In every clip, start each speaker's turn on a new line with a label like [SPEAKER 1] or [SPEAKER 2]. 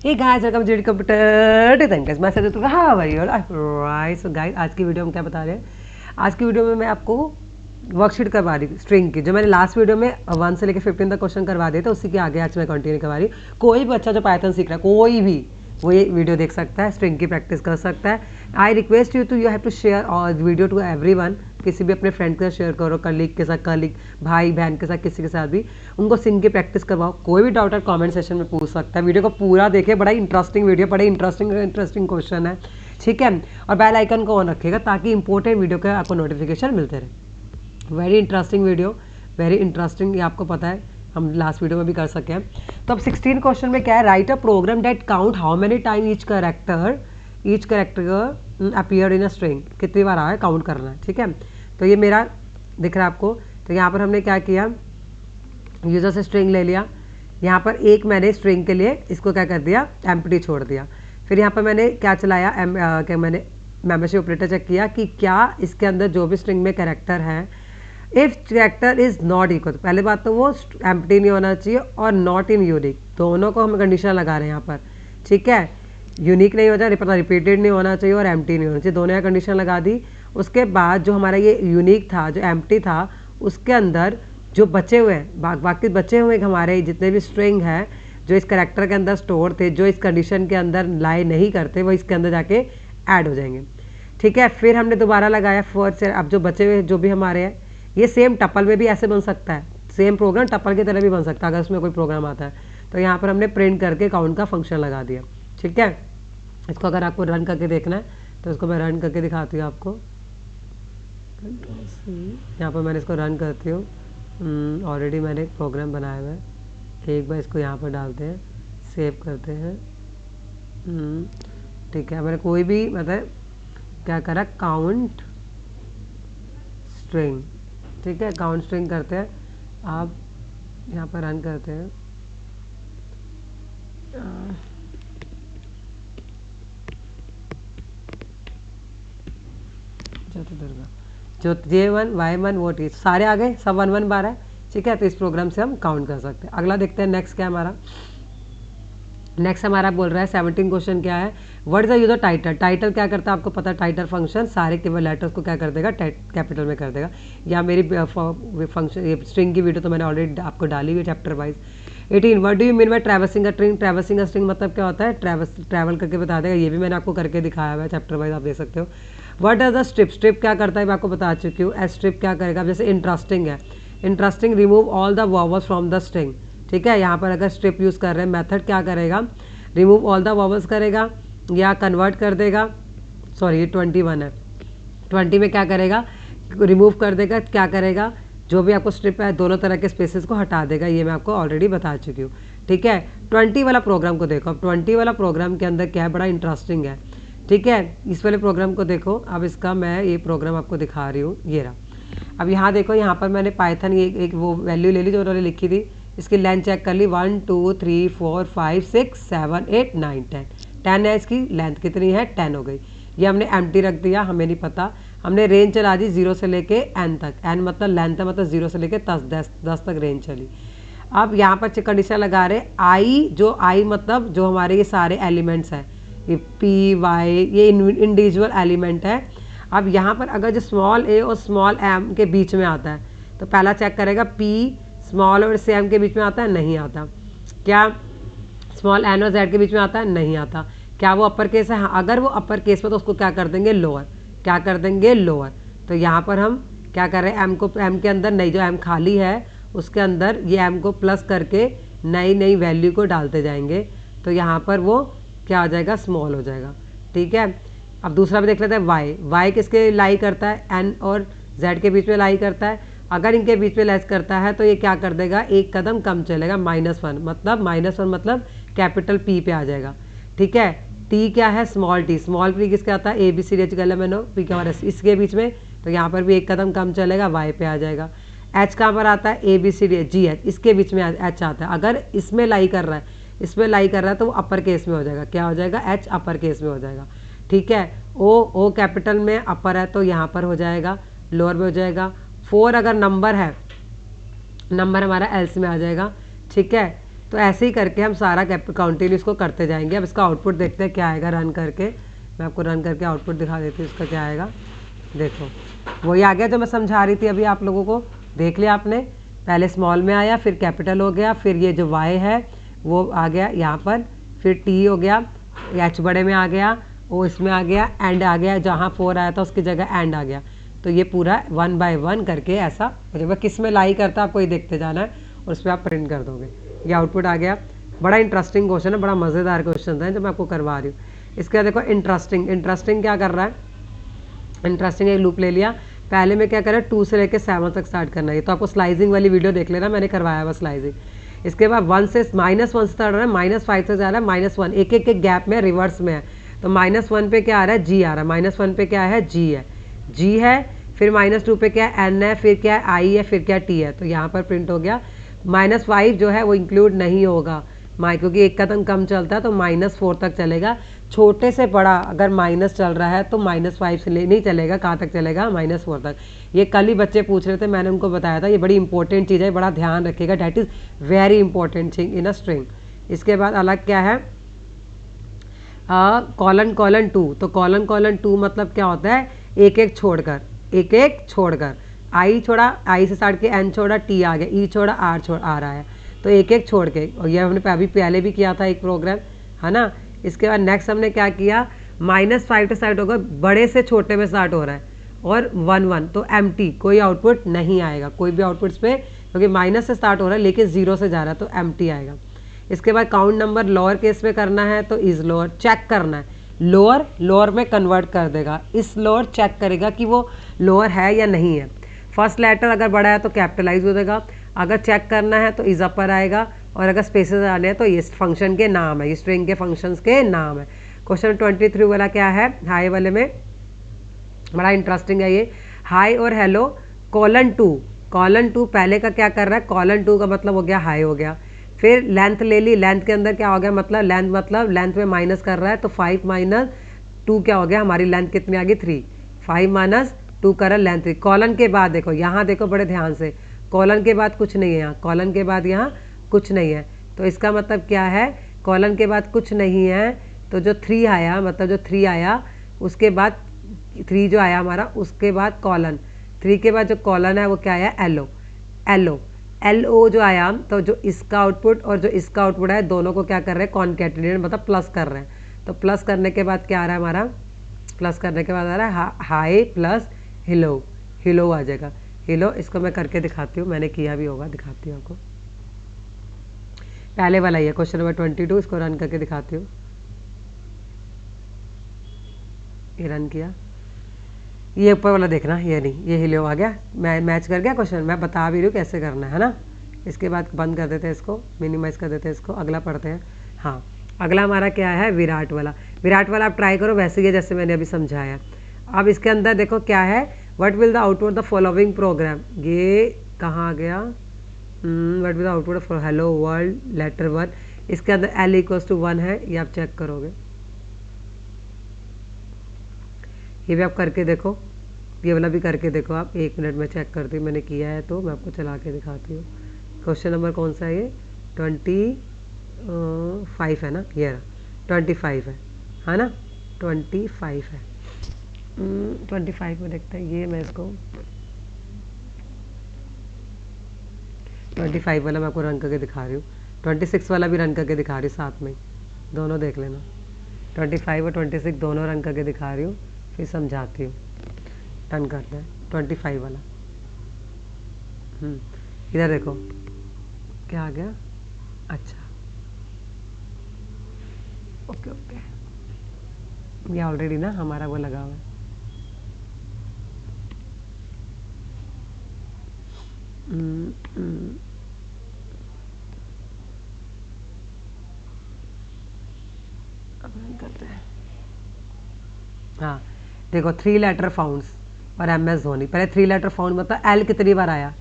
[SPEAKER 1] Hey guys, welcome to JD Computer Design. मैं sir तो हाँ भाई और राइट। सो गाइस, आज की वीडियो में क्या बता रहे हैं, आज की वीडियो में मैं आपको वर्कशीट करवा रही हूँ स्ट्रिंग की, जो मैंने लास्ट वीडियो में 1 से लेकर 15 तक क्वेश्चन करवा दिए थे, उसी के आगे आज मैं कंटिन्यू करवा रही हूँ। कोई भी बच्चा जो पाइथन सीख रहा है, कोई भी वो ये वीडियो देख सकता है, स्ट्रिंग की प्रैक्टिस कर सकता है। I request you have to share और वीडियो टू एवरीवन। किसी भी अपने फ्रेंड के साथ शेयर करो, कलीग के साथ, कलीग भाई बहन के साथ, किसी के साथ भी उनको सिंग की प्रैक्टिस करवाओ। कोई भी डाउट है कमेंट सेशन में पूछ सकता है। वीडियो को पूरा देखिए, बड़ा इंटरेस्टिंग वीडियो, बड़े इंटरेस्टिंग क्वेश्चन है, ठीक है। और बेल आइकन को ऑन रखिएगा ताकि इंपॉर्टेंट वीडियो के आपको नोटिफिकेशन मिलते रहे। Very interesting video, very interesting, ये आपको पता है हम लास्ट वीडियो में भी कर सके हैं। तो अब 16 क्वेश्चन में क्या है, write a program that count how many time each character appear in a string. कितनी बार आया है काउंट करना है, ठीक है। तो ये मेरा दिख रहा है आपको। तो यहाँ पर हमने क्या किया, यूजर से स्ट्रिंग ले लिया। यहाँ पर एक मैंने स्ट्रिंग के लिए इसको क्या कर दिया, एम्प्टी छोड़ दिया। फिर यहाँ पर मैंने क्या चलाया, क्या मैंने मेंबरशिप ऑपरेटर चेक किया कि क्या इसके अंदर जो भी स्ट्रिंग में कैरेक्टर है, if character is not equal, पहले बात तो वो एम्प्टी नहीं होना चाहिए और नॉट इन यूनिक, दोनों को हम कंडीशन लगा रहे हैं यहाँ पर, ठीक है। यूनिक नहीं हो जाए, पता रिपीटेड नहीं होना चाहिए और एम्प्टी नहीं होना चाहिए, दोनों कंडीशन लगा दी। उसके बाद जो हमारा ये यूनिक था, जो एम्प्टी था, उसके अंदर जो बचे हुए हैं, बाकी बचे हुए हमारे जितने भी स्ट्रिंग हैं जो इस करेक्टर के अंदर स्टोर थे, जो इस कंडीशन के अंदर लाई नहीं करते, वो इसके अंदर जाके ऐड हो जाएंगे, ठीक है। फिर हमने दोबारा लगाया फर्स्ट से। अब जो बचे हुए जो भी हमारे हैं, ये सेम टपल में भी ऐसे बन सकता है, सेम प्रोग्राम टपल की तरह भी बन सकता है अगर उसमें कोई प्रोग्राम आता है। तो यहाँ पर हमने प्रिंट करके काउंट का फंक्शन लगा दिया, ठीक है। इसको अगर आपको रन करके देखना है तो इसको मैं रन करके दिखाती हूँ आपको। यहाँ पर मैंने इसको रन करती हूँ। ऑलरेडी मैंने एक प्रोग्राम बनाया हुआ है। एक बार इसको यहाँ पर डालते हैं, सेव करते हैं, ठीक है। मैंने कोई भी मतलब क्या करा, काउंट स्ट्रिंग, ठीक है, काउंट स्ट्रिंग करते हैं। आप यहाँ पर रन करते हैं। जो J1 Y1 वो टी सारे आ गए, सब 1 1 बार है, ठीक है। तो इस प्रोग्राम से हम काउंट कर सकते हैं। अगला देखते हैं नेक्स्ट क्या है हमारा। नेक्स्ट हमारा बोल रहा है 17 क्वेश्चन क्या है, what is the user title. Title क्या करता है आपको पता है, टाइटल फंक्शन सारे केवल लेटर्स को क्या कर देगा, कैपिटल में कर देगा। या मेरी फंक्शन ये स्ट्रिंग की वीडियो तो मैंने ऑलरेडी आपको डाली हुई है chapter wise. 18 what do you mean by traversing a string. Traversing a string मतलब क्या होता है, ट्रैवल करके बता देगा। ये भी मैंने आपको करके दिखाया हुआ है चैप्टर वाइज, आप देख सकते हो। What is the strip. Strip क्या करता है मैं आपको बता चुकी हूँ। एस स्ट्रिप क्या करेगा, जैसे इंटरेस्टिंग है, interesting remove all the vowels from the string, ठीक है। यहाँ पर अगर स्ट्रिप यूज़ कर रहे हैं, मेथड क्या करेगा, रिमूव ऑल द वॉवल्स करेगा या कन्वर्ट कर देगा। सॉरी ये 21 है, 20 में क्या करेगा, रिमूव कर देगा, क्या करेगा, जो भी आपको स्ट्रिप है दोनों तरह के स्पेसेस को हटा देगा। ये मैं आपको ऑलरेडी बता चुकी हूँ, ठीक है। 20 वाला प्रोग्राम को देखो। अब 20 वाला प्रोग्राम के अंदर क्या है, बड़ा इंटरेस्टिंग है, ठीक है। इस वाले प्रोग्राम को देखो। अब इसका मैं ये प्रोग्राम आपको दिखा रही हूँ, ये रहा। अब यहाँ देखो, यहाँ पर मैंने पाइथन एक वो वैल्यू ले ली जो उन्होंने लिखी थी, इसकी लेंथ चेक कर ली, 1 2 3 4 5 6 7 8 9 10 10 है। इसकी लेंथ कितनी है, 10 हो गई। ये हमने एम्प्टी रख दिया, हमें नहीं पता। हमने रेंज चला दी 0 से लेके n तक, n मतलब लेंथ है, मतलब 0 से लेके 10 तक रेंज चली। अब यहाँ पर कंडीशन लगा रहे आई, जो आई मतलब जो हमारे ये सारे एलिमेंट्स हैं, ये पी वाई, ये इंडिविजुअल एलिमेंट है। अब यहाँ पर अगर जो स्मॉल ए और स्मॉल एम के बीच में आता है तो पहला चेक करेगा, पी स्मॉल और एम के बीच में आता है, नहीं आता। क्या स्मॉल एन और जेड के बीच में आता है, नहीं आता। क्या वो अपर केस है, हाँ। अगर वो अपर केस में तो उसको क्या कर देंगे, लोअर, क्या कर देंगे, लोअर। तो यहाँ पर हम क्या कर रहे हैं, एम को एम के अंदर नई जो एम खाली है उसके अंदर ये एम को प्लस करके नई वैल्यू को डालते जाएंगे। तो यहाँ पर वो क्या हो जाएगा, स्मॉल हो जाएगा, ठीक है। अब दूसरा भी देख लेते हैं, वाई। वाई किसके लाई करता है, एन और जेड के बीच में लाई करता है। अगर इनके बीच में लेस करता है तो ये क्या कर देगा, एक कदम कम चलेगा, -1 मतलब कैपिटल पी पे आ जाएगा, ठीक है। टी क्या है, स्मॉल टी। स्मॉल टी किसके आता है, ABCD मैंने पी का इसके बीच में, तो यहाँ पर भी एक कदम कम चलेगा, वाई पे आ जाएगा। एच कहाँ पर आता है, ABCDGH, इसके बीच में एच आता है। अगर इसमें लाई कर रहा है, इसमें लाई कर रहा है तो वो अपर केस में हो जाएगा, क्या हो जाएगा, एच अपर केस में हो जाएगा, ठीक है। ओ कैपिटल में अपर है तो यहाँ पर हो जाएगा, लोअर में हो जाएगा। 4 अगर नंबर है, नंबर हमारा एल्स में आ जाएगा, ठीक है। तो ऐसे ही करके हम सारा काउंटिन्यू इसको करते जाएंगे। अब इसका आउटपुट देखते हैं क्या आएगा रन करके। मैं आपको रन करके आउटपुट दिखा देती हूँ इसका क्या आएगा। देखो वही आ गया जो मैं समझा रही थी अभी आप लोगों को, देख लिया आपने। पहले स्मॉल में आया, फिर कैपिटल हो गया, फिर ये जो वाई है वो आ गया यहाँ पर, फिर टी हो गया, एच बड़े में आ गया, ओ इसमें आ गया, एंड आ गया, जहाँ 4 आया था उसकी जगह एंड आ गया। तो ये पूरा 1 बाय 1 करके ऐसा हो जाएगा। किस में लाई करता है आपको ये देखते जाना है और उस पर आप प्रिंट कर दोगे। ये आउटपुट आ गया। बड़ा इंटरेस्टिंग क्वेश्चन है, बड़ा मज़ेदार क्वेश्चन है जो मैं आपको करवा रही हूँ। इसके बाद देखो इंटरेस्टिंग क्या कर रहा है। इंटरेस्टिंग एक लूप ले लिया। पहले में क्या करें 2 से लेकर 7 तक स्टार्ट करना है। तो आपको स्लाइसिंग वाली वीडियो देख लेना, मैंने करवाया हुआ स्लाइसिंग। इसके बाद -1 से स्टार्ट हो रहा है, -5 से जा रहा है -1, एक एक गैप में रिवर्स में है। तो -1 पे क्या आ रहा है, जी आ रहा है। -1 पे क्या है, जी है। फिर -2 पे क्या है, एन है, फिर क्या है, आई है, फिर क्या टी है। तो यहाँ पर प्रिंट हो गया। -5 जो है वो इंक्लूड नहीं होगा क्योंकि एक कदम कम चलता है, तो -4 तक चलेगा। छोटे से बड़ा अगर माइनस चल रहा है तो -5 से नहीं चलेगा, कहाँ तक चलेगा, -4 तक। ये कल ही बच्चे पूछ रहे थे, मैंने उनको बताया था। ये बड़ी इंपॉर्टेंट चीज़ है, बड़ा ध्यान रखिएगा। That is very important thing in a string. इसके बाद अलग क्या है, कॉलन 2। तो कॉलन 2 मतलब क्या होता है, एक एक छोड़कर आई छोड़ा, आई से स्टार्ट किया, एन छोड़ा, टी आ गया, ई छोड़ा, आर आ रहा है। तो एक एक छोड़ के, और ये हमने अभी पहले भी किया था एक प्रोग्राम, है ना। इसके बाद नेक्स्ट हमने क्या किया, -5 से स्टार्ट होगा, बड़े से छोटे में स्टार्ट हो रहा है, और 1 तो एम्प्टी, कोई आउटपुट नहीं आएगा, कोई भी आउटपुट्स पे, क्योंकि माइनस से स्टार्ट हो रहा है लेकिन 0 से जा रहा है, तो एम्प्टी आएगा। इसके बाद काउंट नंबर लोअर केस में करना है, तो इज लोअर चेक करना है, लोअर में कन्वर्ट कर देगा। इस लोअर चेक करेगा कि वो लोअर है या नहीं है। फर्स्ट लेटर अगर बड़ा है तो कैपिटलाइज हो जाएगा, अगर चेक करना है तो इज अपर आएगा, और अगर स्पेसेस आने हैं तो ये फंक्शन के नाम है, ये स्ट्रिंग के फंक्शंस के नाम है। क्वेश्चन 23 वाला क्या है, हाई वाले में बड़ा इंटरेस्टिंग है ये। हाई और हेलो कॉलन 2 पहले का क्या कर रहा है, कॉलन 2 का मतलब हो गया हाई हो गया। फिर लेंथ ले ली, लेंथ के अंदर क्या हो गया, मतलब लेंथ में माइनस कर रहा है, तो 5 - 2 क्या हो गया, हमारी लेंथ कितनी आ गई, 3। 5 - 2 कर लेंथ 3। कॉलन के बाद देखो, यहाँ देखो बड़े ध्यान से, कॉलन के बाद कुछ नहीं है यहाँ, कॉलन के बाद यहाँ कुछ नहीं है। तो इसका मतलब क्या है, कॉलन के बाद कुछ नहीं है, तो जो 3 आया, मतलब जो 3 आया उसके बाद 3 जो आया हमारा, उसके बाद कॉलन 3 के बाद जो कॉलन है वो क्या आया, LO जो आया, तो जो इसका आउटपुट और जो इसका आउटपुट है दोनों को क्या कर रहे हैं, कॉन्केटिनेट, मतलब प्लस कर रहे हैं। तो प्लस करने के बाद क्या आ रहा है हमारा, प्लस करने के बाद आ रहा है हाई प्लस हिलो आ जाएगा। हिलो, इसको मैं करके दिखाती हूँ, मैंने किया भी होगा, दिखाती हूँ आपको। पहले वाला ही है क्वेश्चन नंबर 22, इसको रन करके दिखाती हूँ। ये रन किया, ये ऊपर वाला देखना, ये नहीं, ये हिलो आ गया, मैं मैच कर गया क्वेश्चन, मैं बता भी रही हूँ कैसे करना है ना। इसके बाद बंद कर देते हैं इसको, मिनिमाइज कर देते हैं इसको, अगला पढ़ते हैं। हाँ, अगला हमारा क्या है, विराट वाला आप ट्राई करो वैसे ही जैसे मैंने अभी समझाया। अब इसके अंदर देखो क्या है, what will the output the following program, ये कहाँ आ गया, what will the output of hello world letter 1, इसके अंदर L = 1 है, ये आप चेक करोगे, ये भी आप करके देखो, ये वाला भी करके देखो आप। 1 मिनट में चेक करती हूँ, मैंने किया है तो मैं आपको चला के दिखाती हूँ। क्वेश्चन नंबर कौन सा है ये, 25 है ना, ये 25 है ना, 25 है। 25 में देखते हैं, ये मैं इसको 25 वाला मैं आपको रन करके दिखा रही हूँ, 26 वाला भी रन करके दिखा रही हूँ साथ में, दोनों देख लेना। 25 और 26 दोनों रन करके दिखा रही हूँ, फिर समझाती हूँ। रन करते हैं 25 वाला। इधर देखो क्या आ गया, अच्छा ओके, ये ऑलरेडी ना हमारा वो लगा हुआ है। अब रन करते हैं। हाँ देखो, 3 लेटर फाउंड्स और MS धोनी। पहले 3 लेटर फाउंड मतलब L कितनी बार आया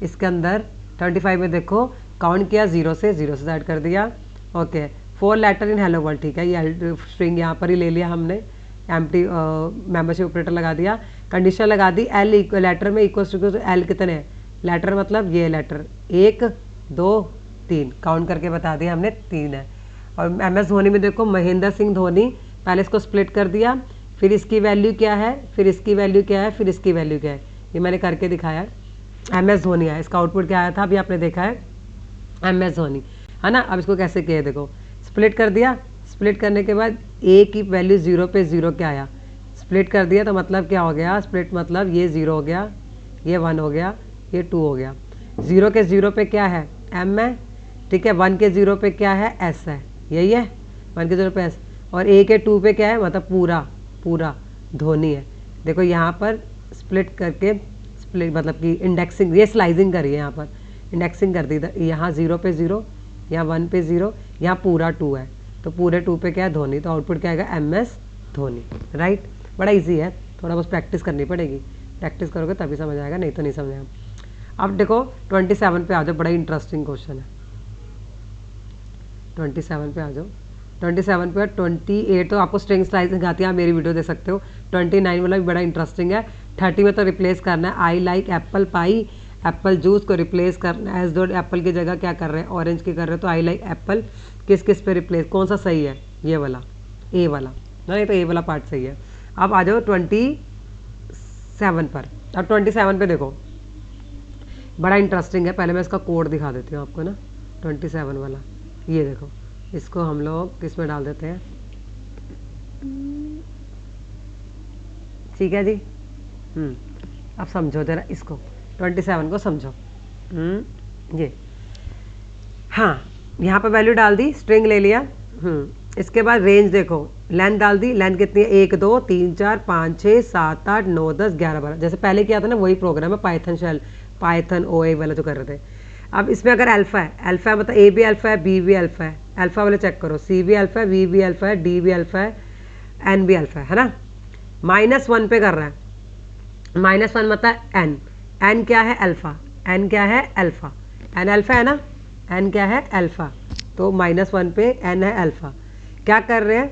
[SPEAKER 1] इसके अंदर, 25 में देखो काउंट किया, 0 से स्टार्ट कर दिया। Okay, 4 letter in hello world, ठीक है, ये स्ट्रिंग यहाँ पर ही ले लिया हमने, एम्प्टी मेंबरशिप ऑपरेटर लगा दिया, कंडीशन लगा दी, L लेटर में इक्वल टू L कितने, लेटर मतलब ये लेटर 1 2 3, काउंट करके बता दिया हमने 3 है। और MS धोनी में देखो महेंद्र सिंह धोनी, पहले इसको स्प्लिट कर दिया, फिर इसकी वैल्यू क्या है, फिर इसकी वैल्यू क्या है, फिर इसकी वैल्यू क्या है, ये मैंने करके दिखाया है। MS धोनी है, इसका आउटपुट क्या आया था अभी आपने देखा है, MS धोनी है ना। अब इसको कैसे किया देखो, स्प्लिट कर दिया, स्प्लिट करने के बाद A की वैल्यू 0 पे 0 क्या आया, स्प्लिट कर दिया तो मतलब क्या हो गया, स्प्लिट मतलब ये 0 हो गया, ये 1 हो गया, ये 2 हो गया। 0 के 0 पे क्या है, M है, ठीक है। 1 के 0 पे क्या है, S है, यही है 1 के 0 पे S। और A के 2 पे क्या है, मतलब पूरा पूरा धोनी है। देखो यहाँ पर स्प्लिट करके, स्प्लिट मतलब कि इंडेक्सिंग, ये स्लाइजिंग करी है, यहाँ पर इंडेक्सिंग कर दी, यहाँ 0 पे 0, यहाँ 1 पे 0, यहाँ पूरा 2 है, तो पूरे 2 पे क्या है, धोनी। तो आउटपुट क्या आएगा, MS धोनी, राइट। बड़ा इजी है, थोड़ा बहुत प्रैक्टिस करनी पड़ेगी, प्रैक्टिस करोगे तभी समझ आएगा, नहीं तो नहीं समझ आएगा। अब देखो 27 पे आ जाओ, बड़ा इंटरेस्टिंग क्वेश्चन है। 27 पे आ जाओ। 27 पे 28 तो आपको स्ट्रिंग स्लाइसिंग आती है, आप मेरी वीडियो दे सकते हो। 29 वाला भी बड़ा इंटरेस्टिंग है। 30 में तो रिप्लेस करना है, I like apple pie, Apple juice को रिप्लेस करना है। एज दो एप्पल की जगह क्या कर रहे हैं, ऑरेंज की कर रहे हैं, तो आई लाइक एप्पल किस किस पे रिप्लेस, कौन सा सही है, ये वाला, ए वाला, नहीं तो ए वाला पार्ट सही है। अब आ जाओ 27 पर। अब 27 पे देखो बड़ा इंटरेस्टिंग है, पहले मैं इसका कोड दिखा देती हूँ आपको ना। 27 वाला ये देखो, इसको हम लोग किस में डाल देते हैं, ठीक है जी। अब समझो जरा इसको, 27 को समझो। ये हाँ, यहाँ पर वैल्यू डाल दी, स्ट्रिंग ले लिया। इसके बाद रेंज देखो, लेंथ डाल दी, लेंथ कितनी है, 1 2 3 4 5 6 7 8 9 10 11 12, जैसे पहले किया था ना वही प्रोग्राम है, पाइथन शेल, पाइथन OA वाला जो कर रहे थे। अब इसमें अगर अल्फा है, अल्फा मतलब A भी अल्फा है, B भी अल्फा है, अल्फा वाले चेक करो, C भी अल्फा है, V भी अल्फा है, D भी अल्फा है, N भी अल्फा है ना। -1 पे कर रहा है, -1 मतलब N, N क्या है, अल्फा, N क्या है, अल्फा, N अल्फा है ना, N क्या है, अल्फा, तो -1 पे N है अल्फा। क्या कर रहे हैं,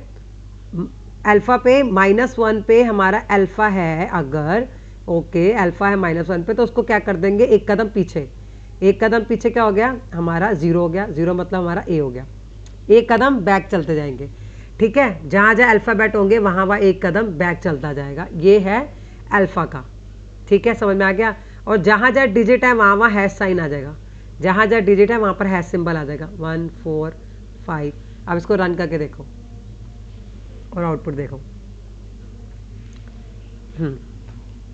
[SPEAKER 1] अल्फा पे -1 पे हमारा अल्फा है, अगर ओके अल्फा है -1 पे, तो उसको क्या कर देंगे, एक कदम पीछे, एक कदम पीछे क्या हो गया, हमारा 0 हो गया, 0 मतलब हमारा A हो गया, एक कदम बैक चलते जाएंगे, ठीक है। जहाँ जहाँ अल्फ़ाबेट होंगे वहाँ वहाँ एक कदम बैक चलता जाएगा, ये है अल्फ़ा का, ठीक है, समझ में आ गया। और जहाँ जहाँ डिजिट है वहाँ वहाँ हैश साइन आ जाएगा, जहाँ जहाँ डिजिट है वहाँ पर हैश सिंबल आ जाएगा, 1 4 5। अब इसको रन करके देखो और आउटपुट देखो।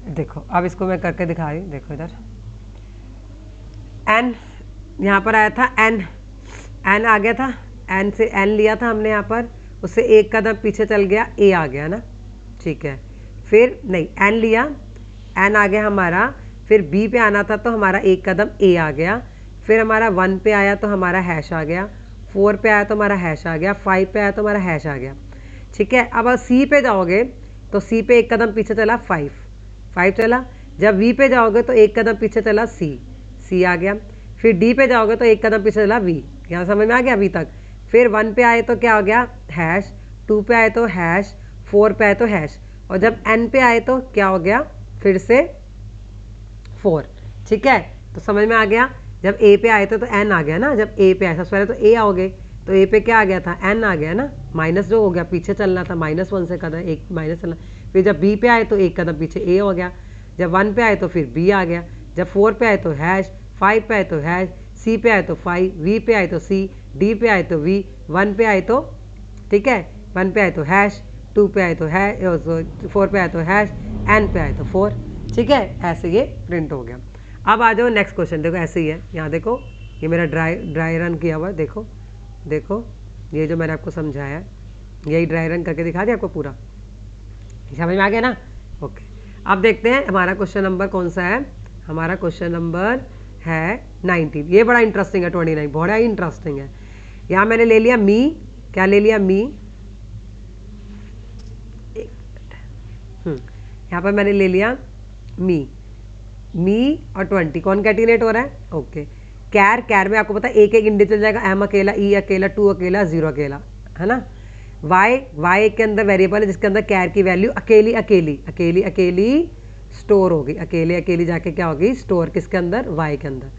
[SPEAKER 1] देखो अब इसको मैं करके दिखा रही हूँ, देखो इधर N यहाँ पर आया था, N आ गया था, N से N लिया था हमने यहाँ पर, उससे एक कदम पीछे चल गया, A आ गया ना, ठीक है। फिर नहीं, N लिया, N आ गया हमारा, फिर B पे आना था तो हमारा एक कदम A आ गया, फिर हमारा 1 पे आया तो हमारा हैश आ गया, 4 पे आया तो हमारा हैश आ गया, 5 पे आया तो हमारा हैश आ गया, ठीक है। अब C पे जाओगे तो C पे एक कदम पीछे चला 5 चला, जब V पे जाओगे तो एक कदम पीछे चला C आ गया, फिर D पे जाओगे तो एक कदम पीछे चला V, यहाँ समझ में आ गया अभी तक। फिर 1 पे आए तो क्या हो गया, हैश, 2 पे आए तो हैश, 4 पे आए तो हैश, और जब N पे आए तो क्या हो गया, फिर से 4, ठीक है। तो समझ में आ गया, जब A पे आए थे तो N आ गया ना, जब A पे आए सबसे पहले तो A आओगे, तो A पे क्या आ गया था, N आ गया ना, माइनस जो हो गया पीछे चलना था, -1 से कदम एक माइनस चलना। फिर जब B पे आए तो एक कदम पीछे A हो गया, जब 1 पे आए तो फिर B आ गया, जब 4 पे आए तो हैश, 5 पे आए तो हैश, C पे आए तो 5, V पे आए तो C, D पे आए तो V, 1 पे आए तो, ठीक है, 1 पे आए तो हैश, 2 पे आए तो हैश, 4 पे आए तो हैश, N पे आए तो 4, ठीक है। ऐसे ये प्रिंट हो गया। अब आ जाओ नेक्स्ट क्वेश्चन, देखो ऐसे ही है, यहाँ देखो ये मेरा ड्राई रन किया हुआ है, देखो देखो ये जो मैंने आपको समझाया यही ड्राई रन करके दिखा दिया आपको पूरा, समझ में आ गया ना। ओके, अब देखते हैं हमारा क्वेश्चन नंबर कौन सा है, हमारा क्वेश्चन नंबर है 19। ये बड़ा इंटरेस्टिंग है, 29 बड़ा ही इंटरेस्टिंग है। यहाँ मैंने ले लिया मी, क्या ले लिया मी, यहाँ पर मैंने ले लिया मी और 20 कौन कैटिनेट हो रहा है, ओके। कैर में आपको पता है एक एक इंडिविजुअल जाएगा, एम अकेला, ई अकेला, 2 अकेला, 0 अकेला, है ना। वाई के अंदर वेरिएबल है जिसके अंदर कैर की वैल्यू अकेली स्टोर होगी, अकेली जाके क्या होगी, स्टोर किसके अंदर, वाई के अंदर,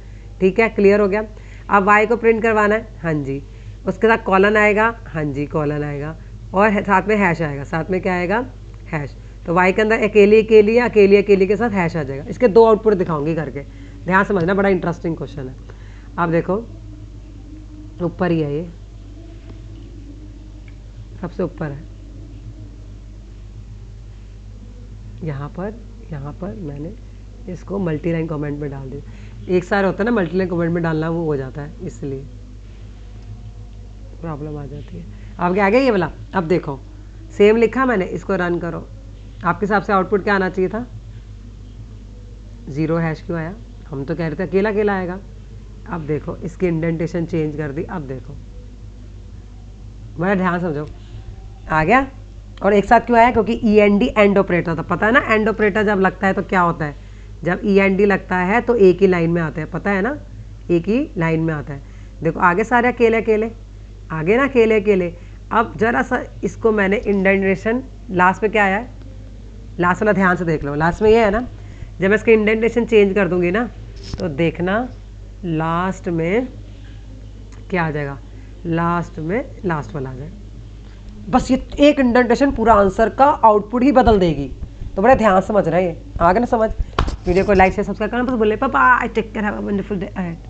[SPEAKER 1] ठीक है, क्लियर हो गया। अब वाई को प्रिंट करवाना है, हाँ जी, उसके साथ कॉलन आएगा, हाँ जी कॉलन आएगा, और साथ में हैश आएगा, साथ में क्या आएगा, हैश। तो वाई के अंदर अकेली अकेली या अकेली अकेली के साथ हैश आ जाएगा। इसके 2 आउटपुट दिखाऊंगी करके, ध्यान समझना, बड़ा इंटरेस्टिंग क्वेश्चन है। अब देखो ऊपर ही है, ये सबसे ऊपर है, यहाँ पर मैंने इसको मल्टी लाइन कमेंट में डाल दिया। एक सारे होता है ना मल्टी लाइन कमेंट में डालना, वो हो जाता है, इसलिए प्रॉब्लम आ जाती है। अब क्या आ गया ये वाला, अब देखो सेम लिखा मैंने, इसको रन करो, आपके हिसाब से आउटपुट क्या आना चाहिए था, 0 हैश क्यों आया, हम तो कह रहे थे अकेला अकेला आएगा। अब देखो इसकी इंडेंटेशन चेंज कर दी, अब देखो बड़ा ध्यान समझो, आ गया। और एक साथ क्यों आया, क्योंकि END एंड ऑपरेटर था, पता है ना, एंड ऑपरेटर जब लगता है तो क्या होता है, जब END लगता है तो एक ही लाइन में आता है, पता है ना, एक ही लाइन में आता है। देखो आगे सारे अकेले अकेले, आगे ना अकेले अकेले। अब जरा सा इसको मैंने इंडेंटेशन, लास्ट में क्या आया है, लास्ट वाला ध्यान से देख लो, लास्ट में ये है ना, जब मैं इसकी इंडेंटेशन चेंज कर दूंगी ना, तो देखना लास्ट में क्या आ जाएगा, लास्ट में लास्ट वाला आ जाएगा। बस ये एक इंडेंटेशन पूरा आंसर का आउटपुट ही बदल देगी, तो बड़े ध्यान समझ रहे हैं, आ गया ना समझ। वीडियो को लाइक शेयर सब्सक्राइब करना बस बोले, पापा I take care, have a wonderful day ahead.